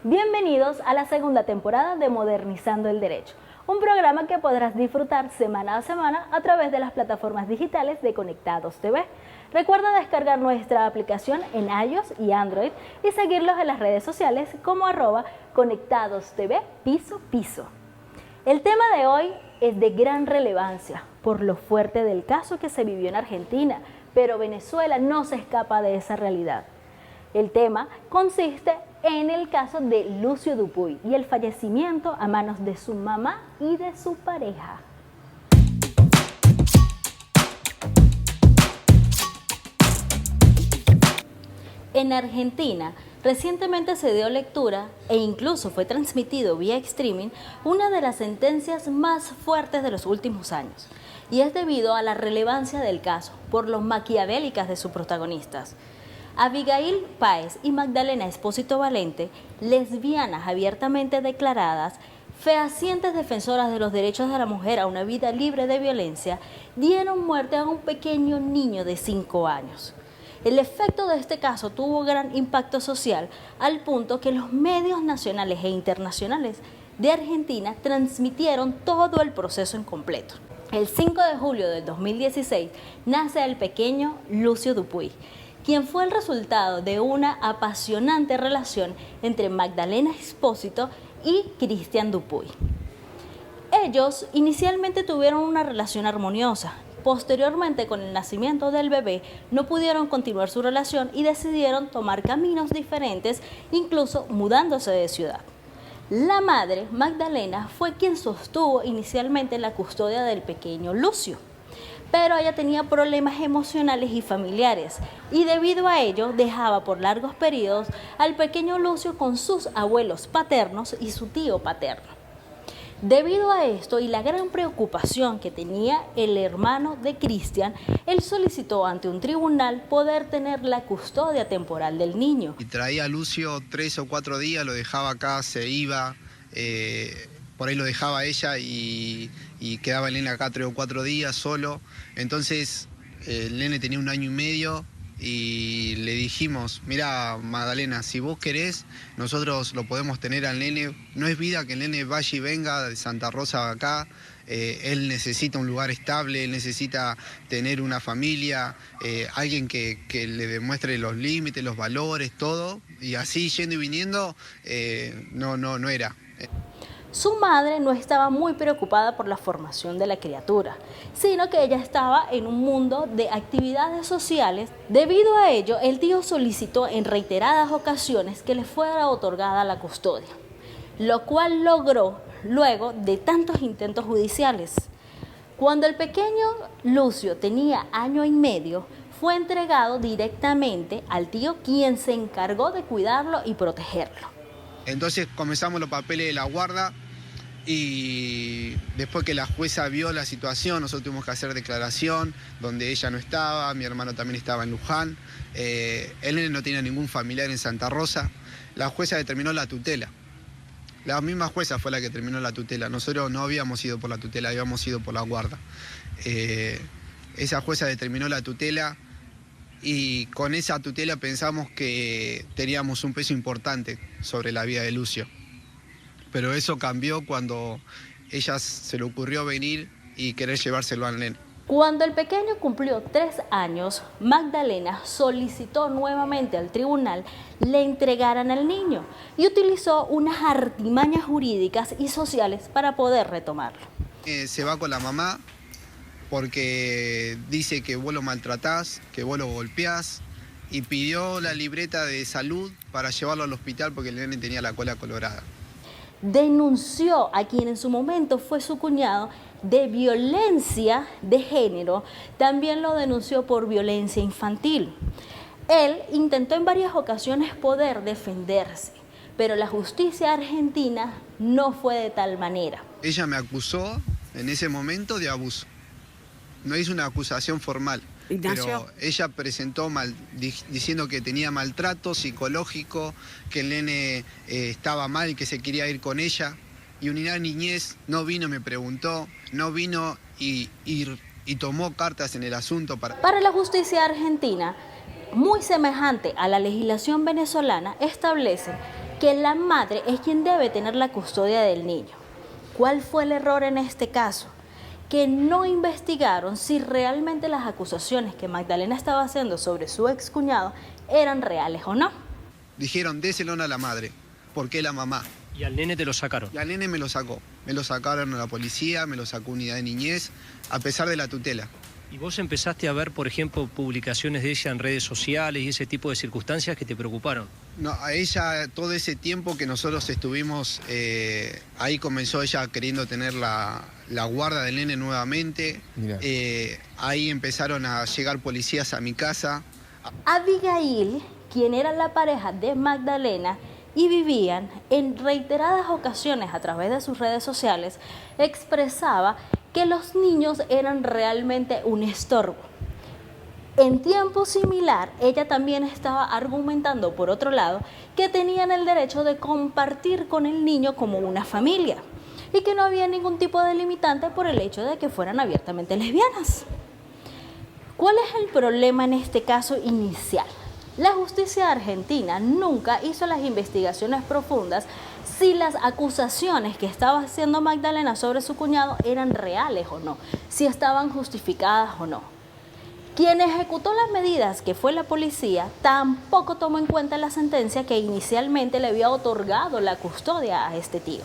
Bienvenidos a la segunda temporada de Modernizando el Derecho, un programa que podrás disfrutar semana a semana a través de las plataformas digitales de Conectados TV. Recuerda descargar nuestra aplicación en iOS y Android y seguirlos en las redes sociales como @ConectadosTV piso piso. El tema de hoy es de gran relevancia por lo fuerte del caso que se vivió en Argentina, pero Venezuela no se escapa de esa realidad. El tema consiste en el caso de Lucio Dupuy y el fallecimiento a manos de su mamá y de su pareja. En Argentina, recientemente se dio lectura e incluso fue transmitido vía streaming una de las sentencias más fuertes de los últimos años, y es debido a la relevancia del caso por lo maquiavélicas de sus protagonistas. Abigail Páez y Magdalena Espósito Valente, lesbianas abiertamente declaradas, fehacientes defensoras de los derechos de la mujer a una vida libre de violencia, dieron muerte a un pequeño niño de 5 años. El efecto de este caso tuvo gran impacto social, al punto que los medios nacionales e internacionales de Argentina transmitieron todo el proceso en completo. El 5 de julio del 2016 nace el pequeño Lucio Dupuy, quien fue el resultado de una apasionante relación entre Magdalena Espósito y Cristian Dupuy. Ellos inicialmente tuvieron una relación armoniosa. Posteriormente, con el nacimiento del bebé, no pudieron continuar su relación y decidieron tomar caminos diferentes, incluso mudándose de ciudad. La madre, Magdalena, fue quien sostuvo inicialmente la custodia del pequeño Lucio, pero ella tenía problemas emocionales y familiares, y debido a ello dejaba por largos periodos al pequeño Lucio con sus abuelos paternos y su tío paterno. Debido a esto y la gran preocupación que tenía el hermano de Cristian, él solicitó ante un tribunal poder tener la custodia temporal del niño. Y traía a Lucio 3 o 4 días, lo dejaba acá, se iba, por ahí lo dejaba ella y quedaba el nene acá 3 o 4 días solo. Entonces el nene tenía 1 año y medio y le dijimos: mira, Magdalena, si vos querés, nosotros lo podemos tener al nene. No es vida que el nene vaya y venga de Santa Rosa acá. Él necesita un lugar estable, él necesita tener una familia, alguien que le demuestre los límites, los valores, todo. Y así yendo y viniendo, no era. Su madre no estaba muy preocupada por la formación de la criatura, sino que ella estaba en un mundo de actividades sociales. Debido a ello, el tío solicitó en reiteradas ocasiones que le fuera otorgada la custodia, lo cual logró luego de tantos intentos judiciales. Cuando el pequeño Lucio tenía 1 año y medio, fue entregado directamente al tío, quien se encargó de cuidarlo y protegerlo. Entonces comenzamos los papeles de la guarda y después que la jueza vio la situación, nosotros tuvimos que hacer declaración donde ella no estaba, mi hermano también estaba en Luján, el nene no tenía ningún familiar en Santa Rosa. La jueza determinó la tutela. La misma jueza fue la que terminó la tutela. Nosotros no habíamos ido por la tutela, habíamos ido por la guarda. Esa jueza determinó la tutela y con esa tutela pensamos que teníamos un peso importante sobre la vida de Lucio. Pero eso cambió cuando ella se le ocurrió venir y querer llevárselo al nene. Cuando el pequeño cumplió 3 años, Magdalena solicitó nuevamente al tribunal le entregaran al niño y utilizó unas artimañas jurídicas y sociales para poder retomarlo. Se va con la mamá porque dice que vos lo maltratás, que vos lo golpeás, y pidió la libreta de salud para llevarlo al hospital porque el nene tenía la cola colorada. Denunció a quien en su momento fue su cuñado de violencia de género, también lo denunció por violencia infantil. Él intentó en varias ocasiones poder defenderse, pero la justicia argentina no fue de tal manera. Ella me acusó en ese momento de abuso. No hizo una acusación formal. Pero ella presentó diciendo que tenía maltrato psicológico, que el nene estaba mal y que se quería ir con ella. Y Unidad Niñez no vino, me preguntó, no vino y tomó cartas en el asunto. Para la justicia argentina, muy semejante a la legislación venezolana, establece que la madre es quien debe tener la custodia del niño. ¿Cuál fue el error en este caso? Que no investigaron si realmente las acusaciones que Magdalena estaba haciendo sobre su excuñado eran reales o no. Dijeron, déselo a la madre, porque la mamá. ¿Y al nene te lo sacaron? Y al nene me lo sacó. Me lo sacaron a la policía, me lo sacó unidad de niñez, a pesar de la tutela. ¿Y vos empezaste a ver, por ejemplo, publicaciones de ella en redes sociales y ese tipo de circunstancias que te preocuparon? No, a ella, todo ese tiempo que nosotros estuvimos, ahí comenzó ella queriendo tener la guarda del nene nuevamente. Ahí empezaron a llegar policías a mi casa. Abigail, quien era la pareja de Magdalena y vivían en reiteradas ocasiones a través de sus redes sociales, expresaba que los niños eran realmente un estorbo. En tiempo similar, ella también estaba argumentando, por otro lado, que tenían el derecho de compartir con el niño como una familia y que no había ningún tipo de limitante por el hecho de que fueran abiertamente lesbianas. ¿Cuál es el problema en este caso inicial? La justicia argentina nunca hizo las investigaciones profundas si las acusaciones que estaba haciendo Magdalena sobre su cuñado eran reales o no, si estaban justificadas o no. Quien ejecutó las medidas, que fue la policía, tampoco tomó en cuenta la sentencia que inicialmente le había otorgado la custodia a este tío.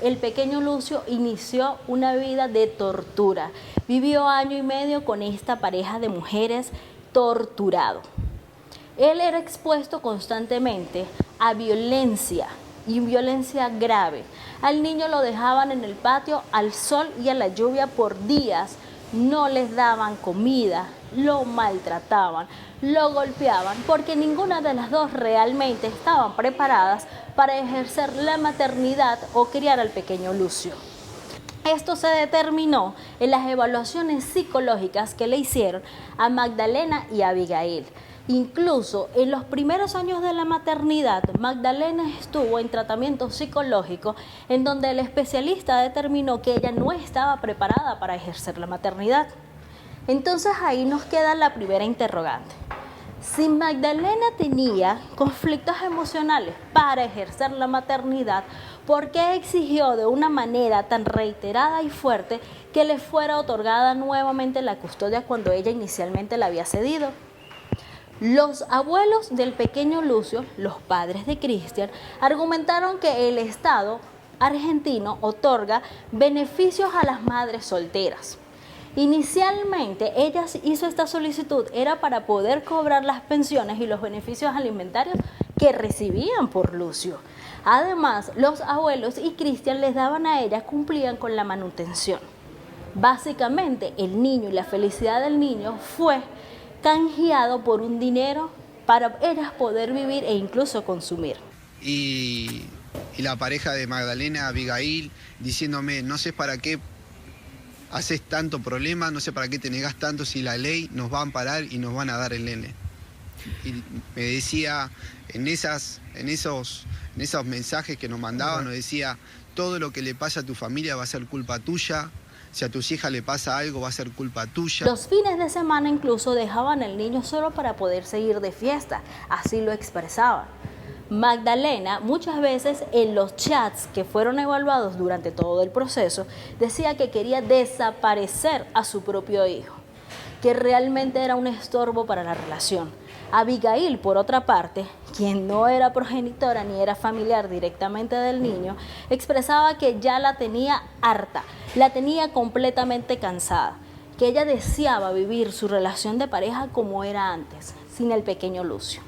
El pequeño Lucio inició una vida de tortura. Vivió 1 año y medio con esta pareja de mujeres torturado. Él era expuesto constantemente a violencia y violencia grave. Al niño lo dejaban en el patio al sol y a la lluvia por días. No les daban comida, lo maltrataban, lo golpeaban, porque ninguna de las dos realmente estaban preparadas para ejercer la maternidad o criar al pequeño Lucio. Esto se determinó en las evaluaciones psicológicas que le hicieron a Magdalena y a Abigail. Incluso en los primeros años de la maternidad, Magdalena estuvo en tratamiento psicológico en donde el especialista determinó que ella no estaba preparada para ejercer la maternidad. Entonces ahí nos queda la primera interrogante. Si Magdalena tenía conflictos emocionales para ejercer la maternidad, ¿por qué exigió de una manera tan reiterada y fuerte que le fuera otorgada nuevamente la custodia cuando ella inicialmente la había cedido? Los abuelos del pequeño Lucio, los padres de Cristian, argumentaron que el Estado argentino otorga beneficios a las madres solteras. Inicialmente, ella hizo esta solicitud, era para poder cobrar las pensiones y los beneficios alimentarios que recibían por Lucio. Además, los abuelos y Cristian les daban a ella, cumplían con la manutención. Básicamente, el niño y la felicidad del niño fue canjeado por un dinero para ellas poder vivir e incluso consumir. Y la pareja de Magdalena, Abigail, diciéndome, no sé para qué haces tanto problema, no sé para qué te negás tanto si la ley nos va a amparar y nos van a dar el nene. Y me decía, en esos mensajes que nos mandaban, nos decía, todo lo que le pasa a tu familia va a ser culpa tuya. Si a tus hijas le pasa algo, va a ser culpa tuya. Los fines de semana incluso dejaban al niño solo para poder seguir de fiesta, así lo expresaban. Magdalena, muchas veces en los chats que fueron evaluados durante todo el proceso, decía que quería desaparecer a su propio hijo, que realmente era un estorbo para la relación. Abigail, por otra parte, quien no era progenitora ni era familiar directamente del niño, expresaba que ya la tenía harta, la tenía completamente cansada, que ella deseaba vivir su relación de pareja como era antes, sin el pequeño Lucio.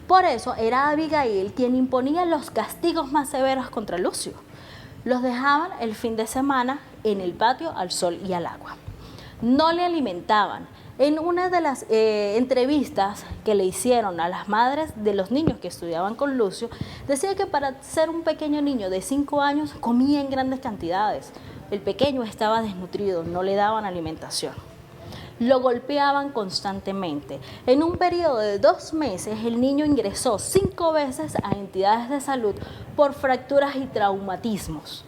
Por eso era Abigail quien imponía los castigos más severos contra Lucio. Los dejaban el fin de semana en el patio al sol y al agua. No le alimentaban. En una de las entrevistas que le hicieron a las madres de los niños que estudiaban con Lucio, decía que para ser un pequeño niño de 5 años comía en grandes cantidades. El pequeño estaba desnutrido, no le daban alimentación. Lo golpeaban constantemente. En un periodo de 2 meses, el niño ingresó 5 veces a entidades de salud por fracturas y traumatismos.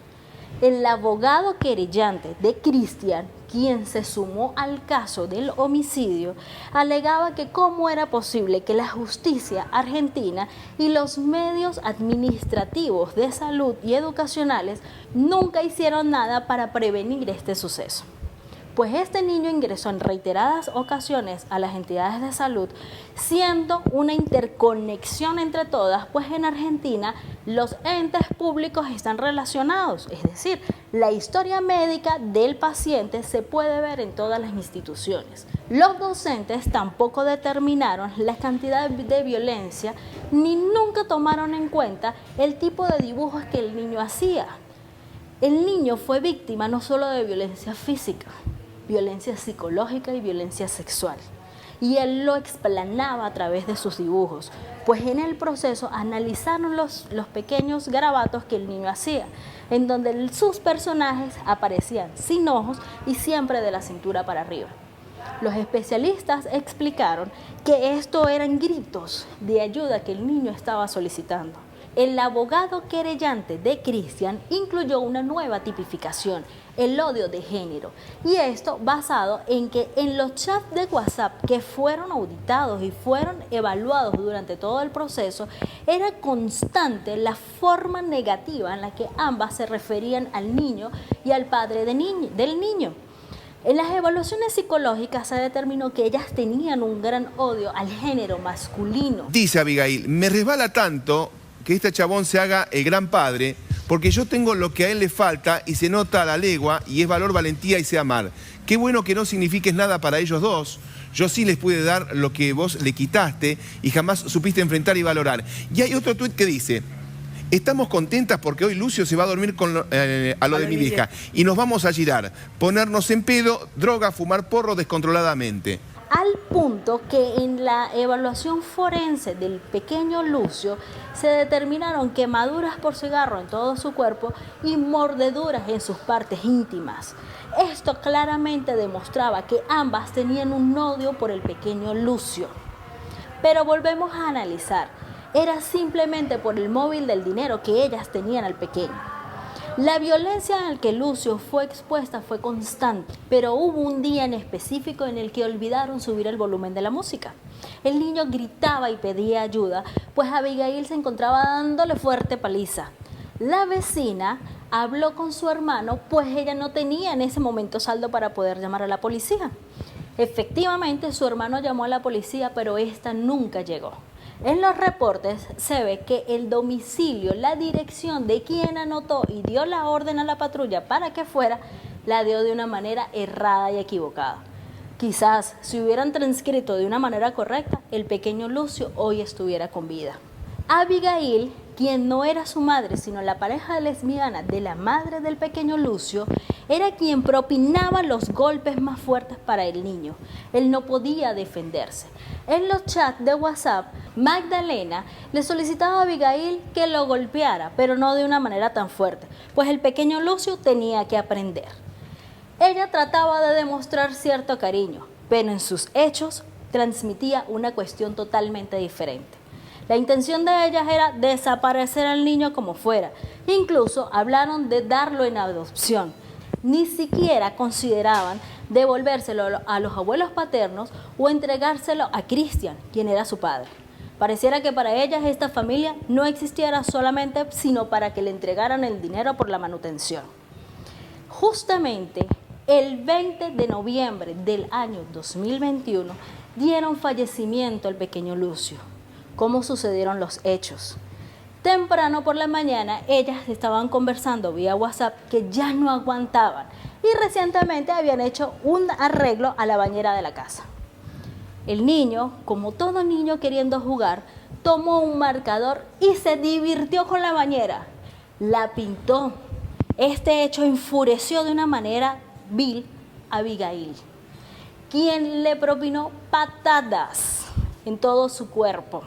El abogado querellante de Cristian, quien se sumó al caso del homicidio, alegaba que cómo era posible que la justicia argentina y los medios administrativos de salud y educacionales nunca hicieron nada para prevenir este suceso. Pues este niño ingresó en reiteradas ocasiones a las entidades de salud, siendo una interconexión entre todas, pues en Argentina los entes públicos están relacionados, es decir, la historia médica del paciente se puede ver en todas las instituciones. Los docentes tampoco determinaron la cantidad de violencia ni nunca tomaron en cuenta el tipo de dibujos que el niño hacía. El niño fue víctima no solo de violencia física, violencia psicológica y violencia sexual. Y él lo explanaba a través de sus dibujos, pues en el proceso analizaron los pequeños garabatos que el niño hacía, en donde sus personajes aparecían sin ojos y siempre de la cintura para arriba. Los especialistas explicaron que esto eran gritos de ayuda que el niño estaba solicitando. El abogado querellante de Cristian incluyó una nueva tipificación, el odio de género, y esto basado en que en los chats de WhatsApp que fueron auditados y fueron evaluados durante todo el proceso, era constante la forma negativa en la que ambas se referían al niño y al padre del niño. En las evaluaciones psicológicas se determinó que ellas tenían un gran odio al género masculino. Dice Abigail, me resbala tanto que este chabón se haga el gran padre, porque yo tengo lo que a él le falta y se nota a la legua y es valor, valentía y sé amar. Qué bueno que no signifiques nada para ellos dos. Yo sí les pude dar lo que vos le quitaste y jamás supiste enfrentar y valorar. Y hay otro tuit que dice, estamos contentas porque hoy Lucio se va a dormir con a lo de mi vieja y nos vamos a girar, ponernos en pedo, droga, fumar porro descontroladamente. Al punto que en la evaluación forense del pequeño Lucio se determinaron quemaduras por cigarro en todo su cuerpo y mordeduras en sus partes íntimas. Esto claramente demostraba que ambas tenían un odio por el pequeño Lucio. Pero volvemos a analizar, era simplemente por el móvil del dinero que ellas tenían al pequeño. La violencia en la que Lucio fue expuesta fue constante, pero hubo un día en específico en el que olvidaron subir el volumen de la música. El niño gritaba y pedía ayuda, pues Abigail se encontraba dándole fuerte paliza. La vecina habló con su hermano, pues ella no tenía en ese momento saldo para poder llamar a la policía. Efectivamente, su hermano llamó a la policía, pero esta nunca llegó. En los reportes se ve que el domicilio, la dirección de quien anotó y dio la orden a la patrulla para que fuera, la dio de una manera errada y equivocada. Quizás si hubieran transcrito de una manera correcta, el pequeño Lucio hoy estuviera con vida. Abigail, quien no era su madre, sino la pareja lesbiana de la madre del pequeño Lucio, era quien propinaba los golpes más fuertes para el niño. Él no podía defenderse. En los chats de WhatsApp, Magdalena le solicitaba a Abigail que lo golpeara, pero no de una manera tan fuerte, pues el pequeño Lucio tenía que aprender. Ella trataba de demostrar cierto cariño, pero en sus hechos transmitía una cuestión totalmente diferente. La intención de ellas era desaparecer al niño como fuera. Incluso hablaron de darlo en adopción. Ni siquiera consideraban devolvérselo a los abuelos paternos o entregárselo a Cristian, quien era su padre. Pareciera que para ellas esta familia no existiera solamente sino para que le entregaran el dinero por la manutención. Justamente el 20 de noviembre del año 2021 dieron fallecimiento al pequeño Lucio. ¿Cómo sucedieron los hechos? Temprano por la mañana, ellas estaban conversando vía WhatsApp que ya no aguantaban y recientemente habían hecho un arreglo a la bañera de la casa. El niño, como todo niño queriendo jugar, tomó un marcador y se divirtió con la bañera. La pintó. Este hecho enfureció de una manera vil a Abigail, quien le propinó patadas en todo su cuerpo.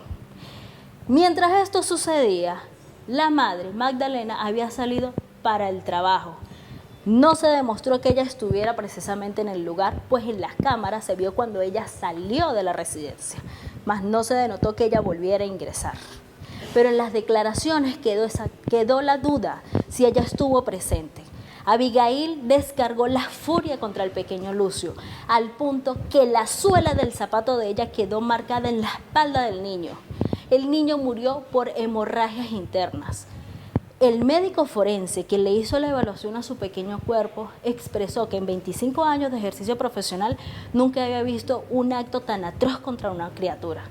Mientras esto sucedía, la madre, Magdalena, había salido para el trabajo. No se demostró que ella estuviera precisamente en el lugar, pues en las cámaras se vio cuando ella salió de la residencia, mas no se denotó que ella volviera a ingresar. Pero en las declaraciones quedó la duda si ella estuvo presente. Abigail descargó la furia contra el pequeño Lucio, al punto que la suela del zapato de ella quedó marcada en la espalda del niño. El niño murió por hemorragias internas. El médico forense que le hizo la evaluación a su pequeño cuerpo expresó que en 25 años de ejercicio profesional nunca había visto un acto tan atroz contra una criatura.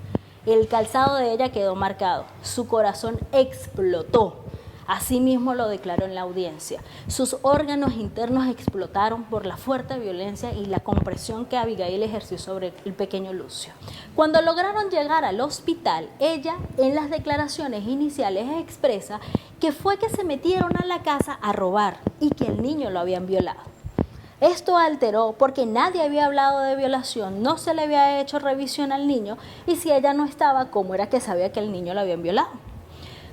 El calzado de ella quedó marcado, su corazón explotó. Asimismo lo declaró en la audiencia. Sus órganos internos explotaron por la fuerte violencia y la compresión que Abigail ejerció sobre el pequeño Lucio. Cuando lograron llegar al hospital, ella en las declaraciones iniciales expresa que fue que se metieron a la casa a robar y que el niño lo habían violado. Esto alteró porque nadie había hablado de violación, no se le había hecho revisión al niño y si ella no estaba, ¿cómo era que sabía que el niño lo habían violado?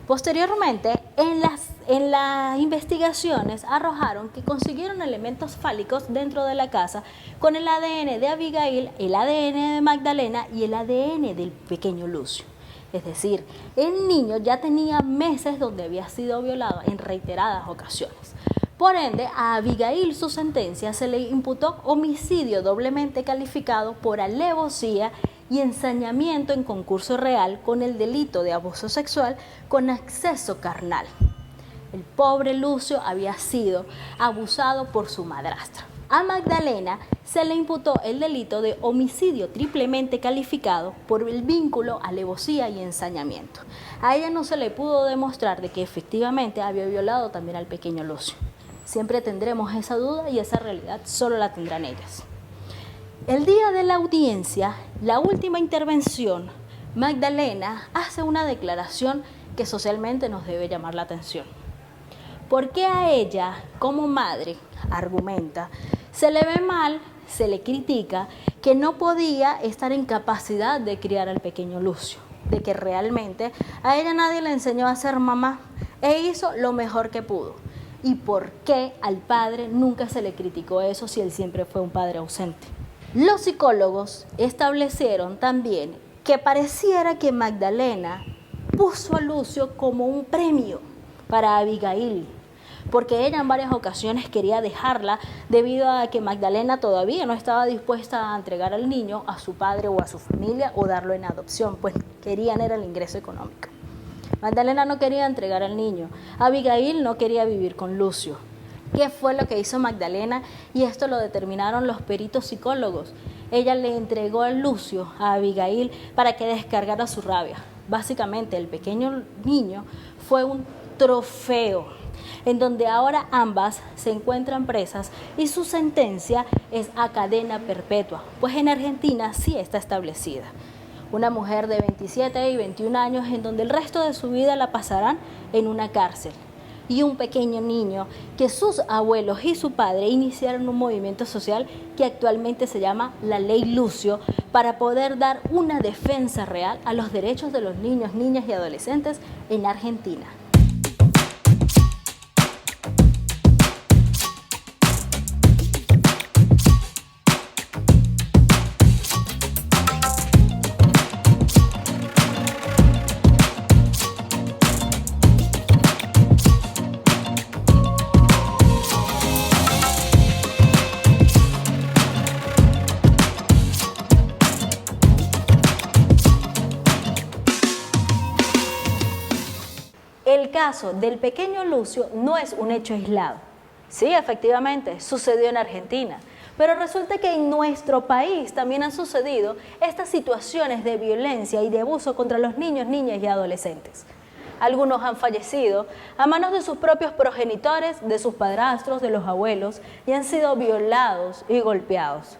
Posteriormente, en las investigaciones arrojaron que consiguieron elementos fálicos dentro de la casa con el ADN de Abigail, el ADN de Magdalena y el ADN del pequeño Lucio. Es decir, el niño ya tenía meses donde había sido violado en reiteradas ocasiones. Por ende, a Abigail su sentencia se le imputó homicidio doblemente calificado por alevosía y ensañamiento en concurso real con el delito de abuso sexual con acceso carnal. El pobre Lucio había sido abusado por su madrastra. A Magdalena se le imputó el delito de homicidio triplemente calificado por el vínculo, alevosía y ensañamiento. A ella no se le pudo demostrar de que efectivamente había violado también al pequeño Lucio. Siempre tendremos esa duda y esa realidad solo la tendrán ellas. El día de la audiencia, la última intervención, Magdalena hace una declaración que socialmente nos debe llamar la atención. ¿Por qué a ella, como madre, argumenta, se le ve mal, se le critica que no podía estar en capacidad de criar al pequeño Lucio? De que realmente a ella nadie le enseñó a ser mamá e hizo lo mejor que pudo. ¿Y por qué al padre nunca se le criticó eso si él siempre fue un padre ausente? Los psicólogos establecieron también que pareciera que Magdalena puso a Lucio como un premio para Abigail, porque ella en varias ocasiones quería dejarla debido a que Magdalena todavía no estaba dispuesta a entregar al niño a su padre o a su familia o darlo en adopción, pues querían era el ingreso económico. Magdalena no quería entregar al niño, Abigail no quería vivir con Lucio. ¿Qué fue lo que hizo Magdalena? Y esto lo determinaron los peritos psicólogos. Ella le entregó a Lucio a Abigail para que descargara su rabia. Básicamente el pequeño niño fue un trofeo en donde ahora ambas se encuentran presas y su sentencia es a cadena perpetua, pues en Argentina sí está establecida. Una mujer de 27 y 21 años en donde el resto de su vida la pasarán en una cárcel. Y un pequeño niño que sus abuelos y su padre iniciaron un movimiento social que actualmente se llama la Ley Lucio para poder dar una defensa real a los derechos de los niños, niñas y adolescentes en Argentina. El caso del pequeño Lucio no es un hecho aislado. Sí, efectivamente, sucedió en Argentina, pero resulta que en nuestro país también han sucedido estas situaciones de violencia y de abuso contra los niños, niñas y adolescentes. Algunos han fallecido a manos de sus propios progenitores, de sus padrastros, de los abuelos, y han sido violados y golpeados.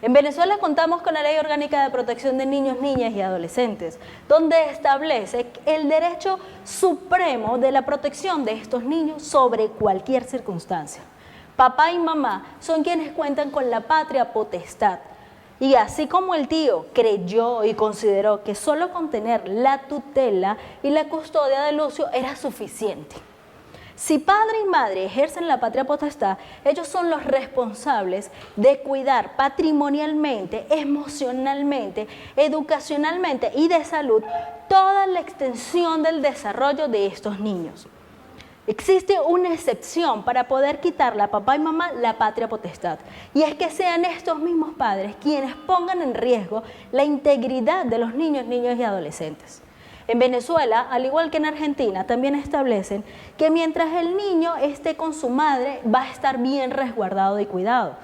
En Venezuela contamos con la Ley Orgánica de Protección de Niños, Niñas y Adolescentes, donde establece el derecho supremo de la protección de estos niños sobre cualquier circunstancia. Papá y mamá son quienes cuentan con la patria potestad. Y así como el tío creyó y consideró que solo con tener la tutela y la custodia de Lucio era suficiente. Si padre y madre ejercen la patria potestad, ellos son los responsables de cuidar patrimonialmente, emocionalmente, educacionalmente y de salud toda la extensión del desarrollo de estos niños. Existe una excepción para poder quitarle a papá y mamá la patria potestad. Y es que sean estos mismos padres quienes pongan en riesgo la integridad de los niños, niñas y adolescentes. En Venezuela, al igual que en Argentina, también establecen que mientras el niño esté con su madre, va a estar bien resguardado y cuidado.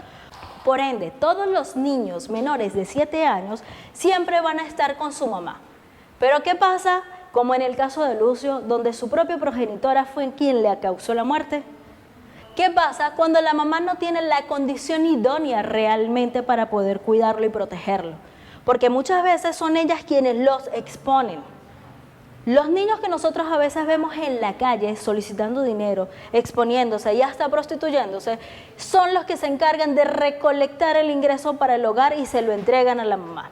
Por ende, todos los niños menores de 7 años siempre van a estar con su mamá. Pero ¿qué pasa? Como en el caso de Lucio, donde su propia progenitora fue quien le causó la muerte. ¿Qué pasa cuando la mamá no tiene la condición idónea realmente para poder cuidarlo y protegerlo? Porque muchas veces son ellas quienes los exponen. Los niños que nosotros a veces vemos en la calle solicitando dinero, exponiéndose y hasta prostituyéndose, son los que se encargan de recolectar el ingreso para el hogar y se lo entregan a la mamá.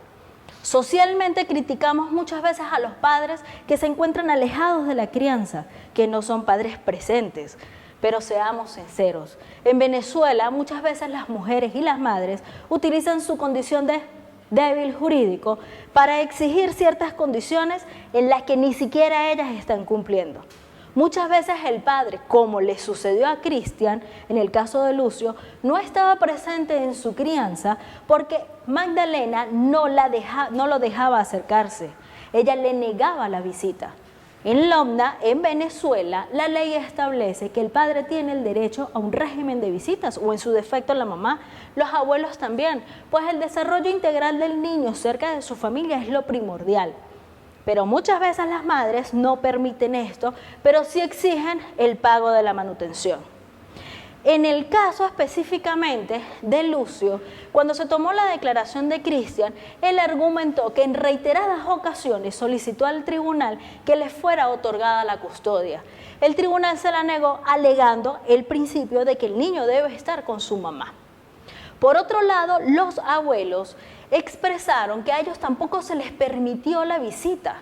Socialmente criticamos muchas veces a los padres que se encuentran alejados de la crianza, que no son padres presentes. Pero seamos sinceros, en Venezuela muchas veces las mujeres y las madres utilizan su condición de débil jurídico para exigir ciertas condiciones en las que ni siquiera ellas están cumpliendo. Muchas veces el padre, como le sucedió a Cristian, en el caso de Lucio, no estaba presente en su crianza porque Magdalena no lo dejaba acercarse. Ella le negaba la visita. En Lomna, en Venezuela, la ley establece que el padre tiene el derecho a un régimen de visitas, o en su defecto la mamá, los abuelos también, pues el desarrollo integral del niño cerca de su familia es lo primordial. Pero muchas veces las madres no permiten esto, pero sí exigen el pago de la manutención. En el caso específicamente de Lucio, cuando se tomó la declaración de Cristian, él argumentó que en reiteradas ocasiones solicitó al tribunal que le fuera otorgada la custodia. El tribunal se la negó alegando el principio de que el niño debe estar con su mamá. Por otro lado, los abuelos expresaron que a ellos tampoco se les permitió la visita,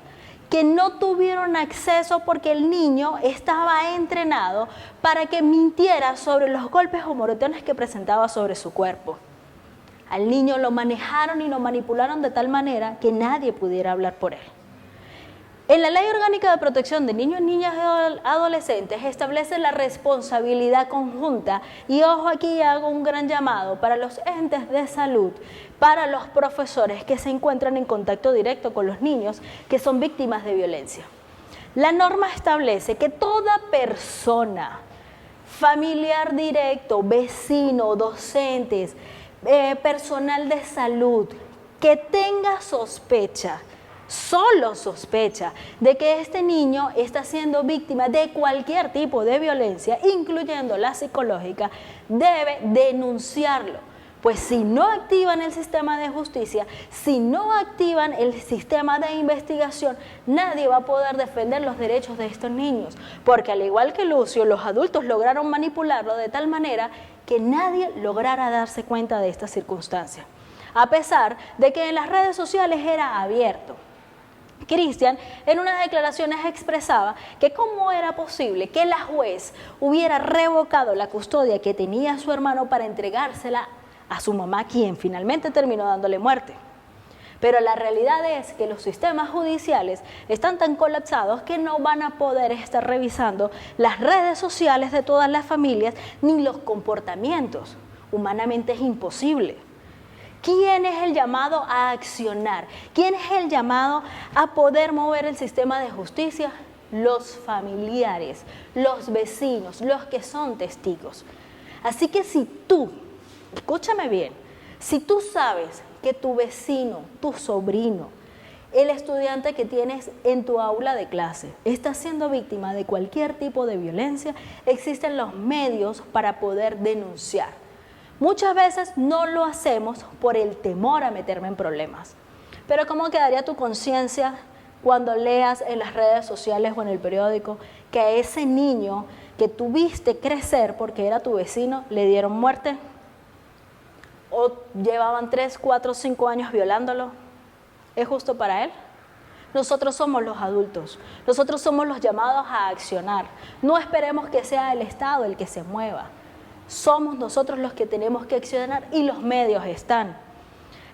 que no tuvieron acceso porque el niño estaba entrenado para que mintiera sobre los golpes o moretones que presentaba sobre su cuerpo. Al niño lo manejaron y lo manipularon de tal manera que nadie pudiera hablar por él. En la Ley Orgánica de Protección de Niños, Niñas y Adolescentes establece la responsabilidad conjunta y ojo, aquí hago un gran llamado para los entes de salud, para los profesores que se encuentran en contacto directo con los niños que son víctimas de violencia. La norma establece que toda persona, familiar directo, vecino, docentes, personal de salud, que tenga sospecha, solo sospecha de que este niño está siendo víctima de cualquier tipo de violencia, incluyendo la psicológica, debe denunciarlo. Pues si no activan el sistema de justicia, si no activan el sistema de investigación, nadie va a poder defender los derechos de estos niños. Porque al igual que Lucio, los adultos lograron manipularlo de tal manera que nadie lograra darse cuenta de esta circunstancia. A pesar de que en las redes sociales era abierto. Cristian en unas declaraciones expresaba que cómo era posible que la juez hubiera revocado la custodia que tenía su hermano para entregársela a su mamá, quien finalmente terminó dándole muerte. Pero la realidad es que los sistemas judiciales están tan colapsados que no van a poder estar revisando las redes sociales de todas las familias ni los comportamientos. Humanamente es imposible. ¿Quién es el llamado a accionar? ¿Quién es el llamado a poder mover el sistema de justicia? Los familiares, los vecinos, los que son testigos. Así que si tú, escúchame bien, si tú sabes que tu vecino, tu sobrino, el estudiante que tienes en tu aula de clase está siendo víctima de cualquier tipo de violencia, existen los medios para poder denunciar. Muchas veces no lo hacemos por el temor a meterme en problemas. Pero ¿cómo quedaría tu conciencia cuando leas en las redes sociales o en el periódico que a ese niño que tuviste crecer porque era tu vecino le dieron muerte? ¿O llevaban 3, 4, 5 años violándolo? ¿Es justo para él? Nosotros somos los adultos, nosotros somos los llamados a accionar. No esperemos que sea el Estado el que se mueva. Somos nosotros los que tenemos que accionar y los medios están.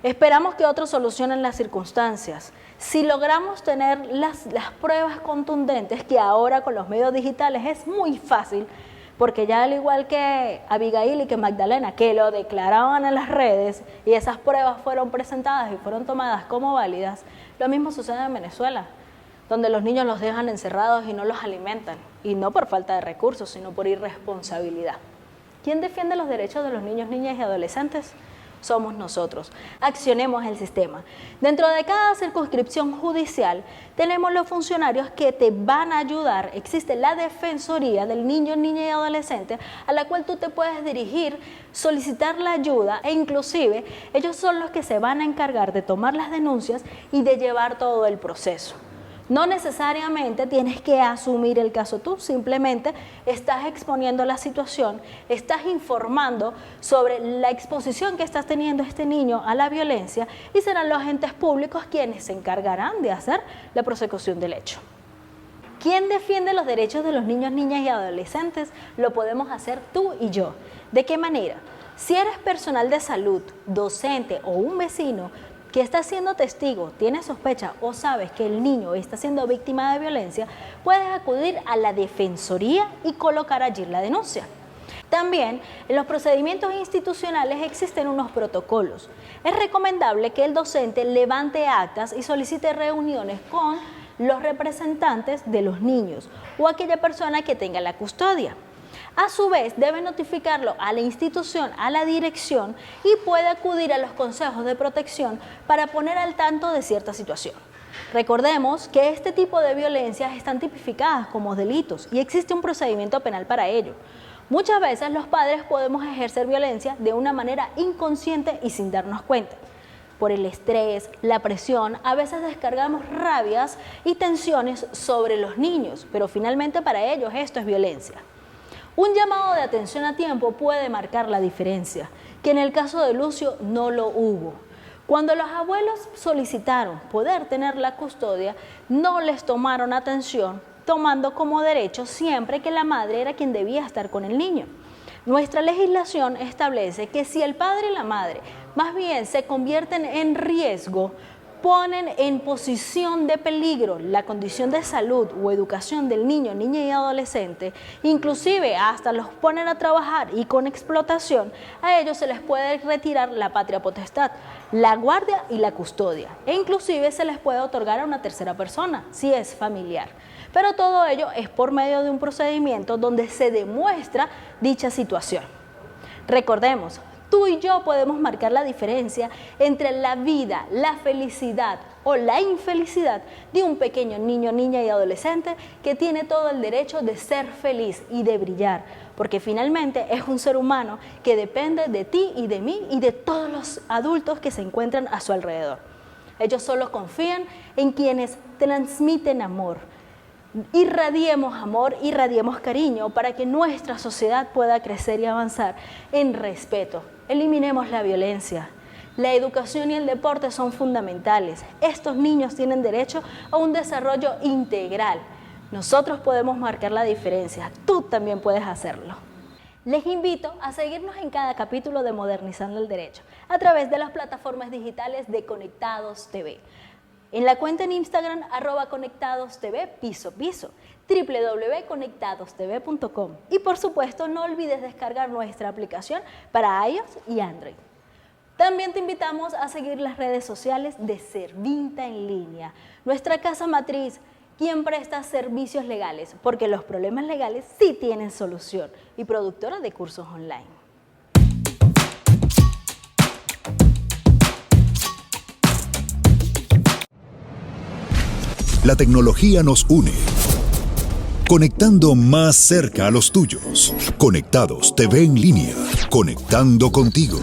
Esperamos que otros solucionen las circunstancias. Si logramos tener las pruebas contundentes, que ahora con los medios digitales es muy fácil, porque ya al igual que Abigail y que Magdalena, que lo declaraban en las redes y esas pruebas fueron presentadas y fueron tomadas como válidas, lo mismo sucede en Venezuela, donde los niños los dejan encerrados y no los alimentan, y no por falta de recursos, sino por irresponsabilidad. ¿Quién defiende los derechos de los niños, niñas y adolescentes? Somos nosotros. Accionemos el sistema. Dentro de cada circunscripción judicial tenemos los funcionarios que te van a ayudar. Existe la Defensoría del Niño, Niña y Adolescente, a la cual tú te puedes dirigir, solicitar la ayuda e inclusive ellos son los que se van a encargar de tomar las denuncias y de llevar todo el proceso. No necesariamente tienes que asumir el caso tú, simplemente estás exponiendo la situación, estás informando sobre la exposición que está teniendo este niño a la violencia y serán los entes públicos quienes se encargarán de hacer la prosecución del hecho. ¿Quién defiende los derechos de los niños, niñas y adolescentes? Lo podemos hacer tú y yo. ¿De qué manera? Si eres personal de salud, docente o un vecino que está siendo testigo, tiene sospecha o sabes que el niño está siendo víctima de violencia, puedes acudir a la Defensoría y colocar allí la denuncia. También en los procedimientos institucionales existen unos protocolos. Es recomendable que el docente levante actas y solicite reuniones con los representantes de los niños o aquella persona que tenga la custodia. A su vez, debe notificarlo a la institución, a la dirección y puede acudir a los consejos de protección para poner al tanto de cierta situación. Recordemos que este tipo de violencias están tipificadas como delitos y existe un procedimiento penal para ello. Muchas veces los padres podemos ejercer violencia de una manera inconsciente y sin darnos cuenta. Por el estrés, la presión, a veces descargamos rabias y tensiones sobre los niños, pero finalmente para ellos esto es violencia. Un llamado de atención a tiempo puede marcar la diferencia, que en el caso de Lucio no lo hubo. Cuando los abuelos solicitaron poder tener la custodia, no les tomaron atención, tomando como derecho siempre que la madre era quien debía estar con el niño. Nuestra legislación establece que si el padre y la madre más bien se convierten en riesgo, ponen en posición de peligro la condición de salud o educación del niño, niña y adolescente, inclusive hasta los ponen a trabajar y con explotación, a ellos se les puede retirar la patria potestad, la guardia y la custodia, e inclusive se les puede otorgar a una tercera persona, si es familiar. Pero todo ello es por medio de un procedimiento donde se demuestra dicha situación. Recordemos, tú y yo podemos marcar la diferencia entre la vida, la felicidad o la infelicidad de un pequeño niño, niña y adolescente que tiene todo el derecho de ser feliz y de brillar, porque finalmente es un ser humano que depende de ti y de mí y de todos los adultos que se encuentran a su alrededor. Ellos solo confían en quienes transmiten amor. Irradiemos amor, irradiemos cariño para que nuestra sociedad pueda crecer y avanzar en respeto. Eliminemos la violencia. La educación y el deporte son fundamentales. Estos niños tienen derecho a un desarrollo integral. Nosotros podemos marcar la diferencia. Tú también puedes hacerlo. Les invito a seguirnos en cada capítulo de Modernizando el Derecho a través de las plataformas digitales de Conectados TV. En la cuenta en Instagram, @ConectadosTV, piso, www.conectadostv.com. Y por supuesto, no olvides descargar nuestra aplicación para iOS y Android. También te invitamos a seguir las redes sociales de Servinta en línea, nuestra casa matriz, quien presta servicios legales, porque los problemas legales sí tienen solución, y productora de cursos online. La tecnología nos une, conectando más cerca a los tuyos. Conectados TV en línea, conectando contigo.